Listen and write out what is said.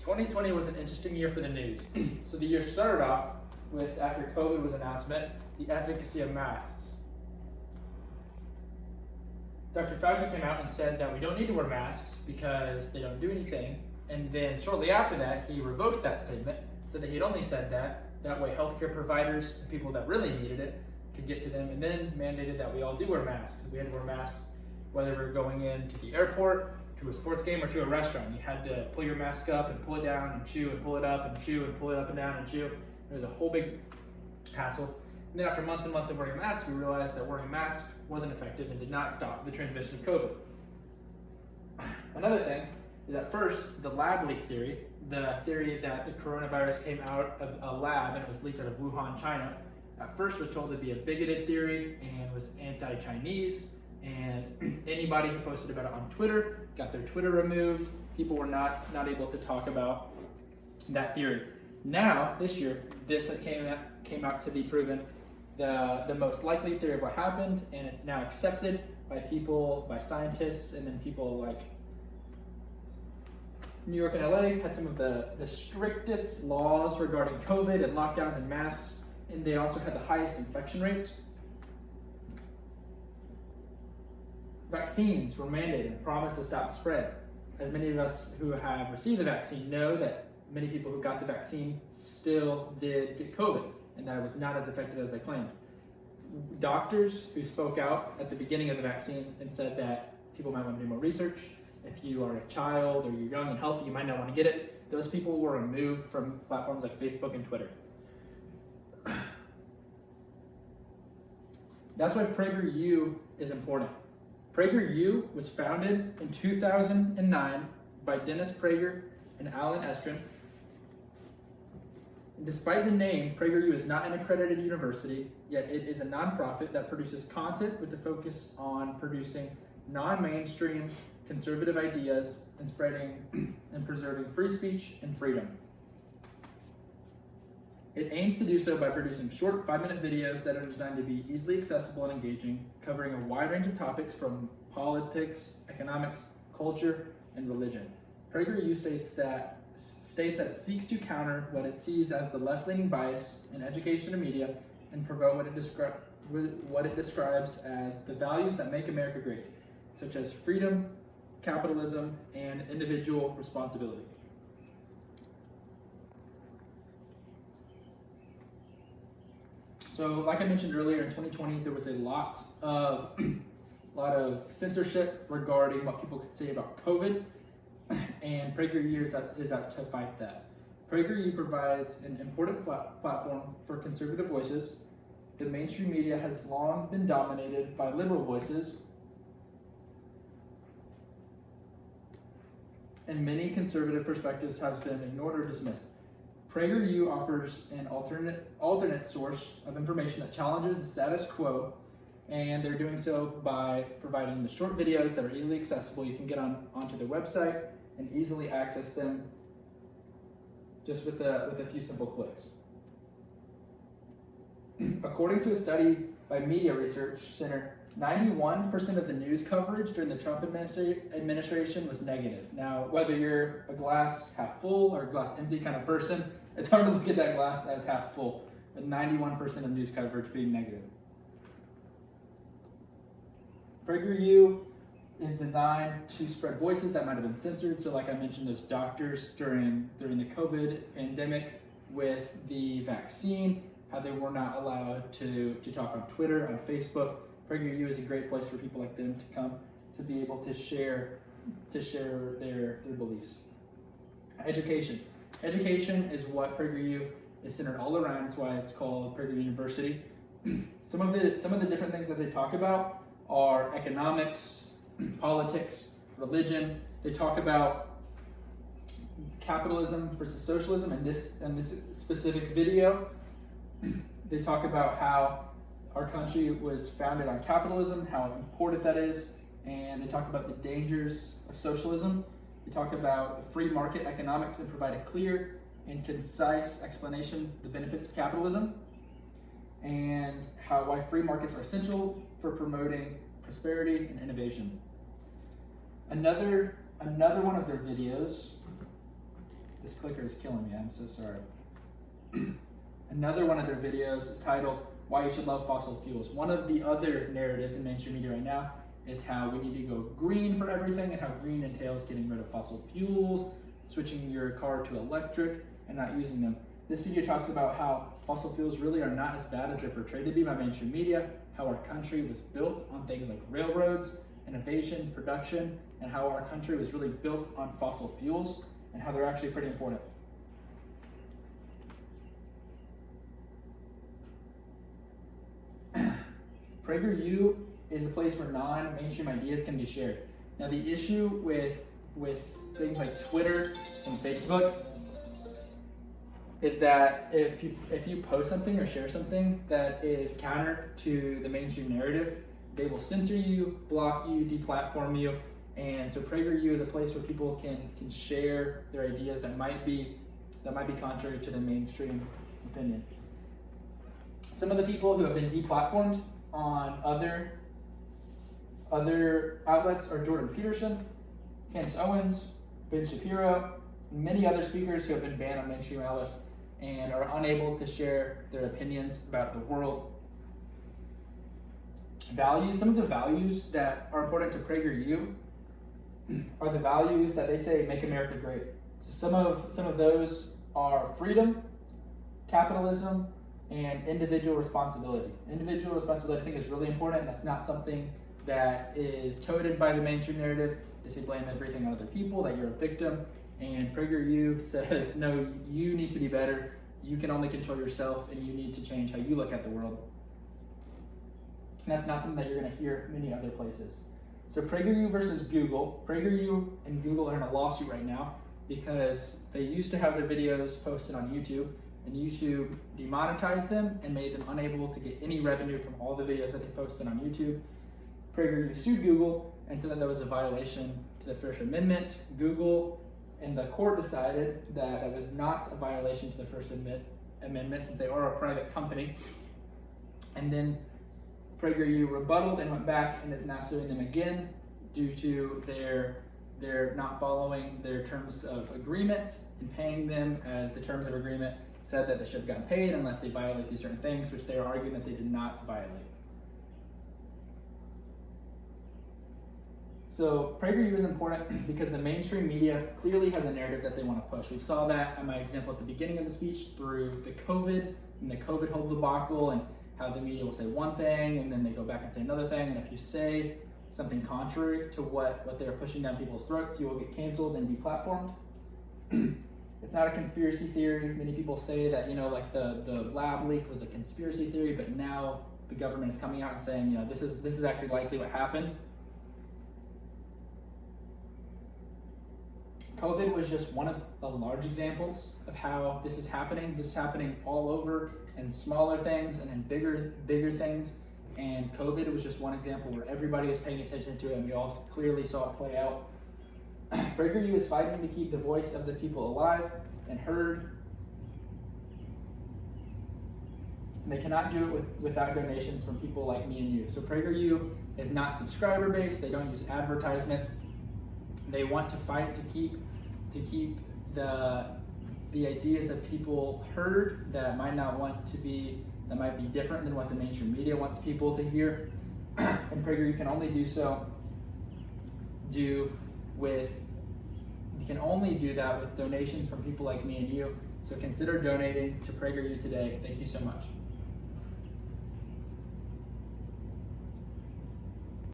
2020 was an interesting year for the news. So the year started off with, after COVID was announcement, the efficacy of masks. Dr. Fauci came out and said that we don't need to wear masks because they don't do anything. And then shortly after that, he revoked that statement, said that he had only said that. That way healthcare providers and people that really needed it could get to them, and then mandated that we all do wear masks. We had to wear masks whether we were going into the airport, to a sports game, or to a restaurant. You had to pull your mask up and pull it down and chew and pull it up and chew and pull it up and down and chew. It was a whole big hassle. And then after months and months of wearing masks, we realized that wearing masks wasn't effective and did not stop the transmission of COVID. Another thing is at first, the lab leak theory, the theory that the coronavirus came out of a lab and it was leaked out of Wuhan, China, at first was told to be a bigoted theory and was anti-Chinese, and anybody who posted about it on Twitter got their Twitter removed. People were not able to talk about that theory. Now, this year, this has came out to be proven the most likely theory of what happened, and it's now accepted by people, by scientists, and then people like New York and LA had some of the strictest laws regarding COVID and lockdowns and masks, and they also had the highest infection rates. Vaccines were mandated and promised to stop the spread. As many of us who have received the vaccine know that many people who got the vaccine still did get COVID, and that it was not as effective as they claimed. Doctors who spoke out at the beginning of the vaccine and said that people might want to do more research. If you are a child or you're young and healthy, you might not want to get it. Those people were removed from platforms like Facebook and Twitter. That's why PragerU is important. PragerU was founded in 2009 by Dennis Prager and Alan Estrin. Despite the name, PragerU is not an accredited university, yet it is a nonprofit that produces content with the focus on producing non-mainstream conservative ideas and spreading and preserving free speech and freedom. It aims to do so by producing short 5-minute videos that are designed to be easily accessible and engaging, covering a wide range of topics from politics, economics, culture, and religion. PragerU states that it seeks to counter what it sees as the left-leaning bias in education and media and promote what it describes as the values that make America great, such as freedom, capitalism, and individual responsibility. So, like I mentioned earlier, in 2020, there was a lot of censorship regarding what people could say about COVID, and PragerU is out to fight that. PragerU provides an important platform for conservative voices. The mainstream media has long been dominated by liberal voices, and many conservative perspectives have been ignored or dismissed. PragerU offers an alternate source of information that challenges the status quo, and they're doing so by providing the short videos that are easily accessible. You can get onto their website and easily access them just with a few simple clicks. According to a study by Media Research Center, 91% of the news coverage during the Trump administration was negative. Now, whether you're a glass half full or a glass empty kind of person, it's hard to look at that glass as half full, with 91% of news coverage being negative. PragerU is designed to spread voices that might have been censored. So like I mentioned, those doctors during the COVID pandemic with the vaccine, how they were not allowed to talk on Twitter, on Facebook. PragerU is a great place for people like them to come to be able to share their beliefs. Education is what PragerU is centered all around. That's why it's called Prager University. Some of the different things that they talk about are economics, politics, religion. They talk about capitalism versus socialism. In this specific video, they talk about how our country was founded on capitalism, how important that is, and they talk about the dangers of socialism. They talk about free market economics and provide a clear and concise explanation of the benefits of capitalism, and why free markets are essential for promoting prosperity and innovation. Another one of their videos, This clicker is killing me, I'm so sorry. Another one of their videos is titled, Why You Should Love Fossil Fuels. One of the other narratives in mainstream media right now is how we need to go green for everything, and how green entails getting rid of fossil fuels, switching your car to electric, and not using them. This video talks about how fossil fuels really are not as bad as they're portrayed to be by mainstream media, how our country was built on things like railroads, innovation, production, and how our country was really built on fossil fuels, and how they're actually pretty important. PragerU is a place where non-mainstream ideas can be shared. Now the issue with things like Twitter and Facebook is that if you post something or share something that is counter to the mainstream narrative, they will censor you, block you, deplatform you. And so PragerU is a place where people can share their ideas that might be contrary to the mainstream opinion. Some of the people who have been deplatformed on other outlets are Jordan Peterson, Candace Owens, Ben Shapiro, and many other speakers who have been banned on mainstream outlets and are unable to share their opinions about the world. Values, some of the values that are important to PragerU are the values that they say make America great. So some of those are freedom, capitalism, and individual responsibility. Individual responsibility, I think, is really important. That's not something that is toted by the mainstream narrative. They say blame everything on other people, that you're a victim. And PragerU says, no, you need to be better. You can only control yourself, and you need to change how you look at the world. And that's not something that you're going to hear many other places. So PragerU versus Google. PragerU and Google are in a lawsuit right now because they used to have their videos posted on YouTube, and YouTube demonetized them and made them unable to get any revenue from all the videos that they posted on YouTube. PragerU sued Google and said that was a violation to the First Amendment. Google and the court decided that it was not a violation to the First Amendment since they are a private company. And then PragerU rebutted and went back and is now suing them again due to their not following their terms of agreement and paying them as the terms of agreement said that they should have gotten paid unless they violate these certain things, which they are arguing that they did not violate. So PragerU is important because the mainstream media clearly has a narrative that they want to push. We saw that in my example at the beginning of the speech through the COVID and the COVID whole debacle, and how the media will say one thing and then they go back and say another thing. And if you say something contrary to what they're pushing down people's throats, you will get canceled and deplatformed. It's not a conspiracy theory. Many people say that, like the lab leak was a conspiracy theory, but now the government is coming out and saying, this is actually likely what happened. COVID was just one of the large examples of how this is happening. This is happening all over in smaller things and in bigger things. And COVID was just one example where everybody was paying attention to it, and we all clearly saw it play out. PragerU is fighting to keep the voice of the people alive and heard. And they cannot do it without donations from people like me and you. So PragerU is not subscriber based. They don't use advertisements. They want to fight to keep the ideas of people heard that might be different than what the mainstream media wants people to hear. And PragerU can only do that with donations from people like me and you. So consider donating to PragerU today. Thank you so much.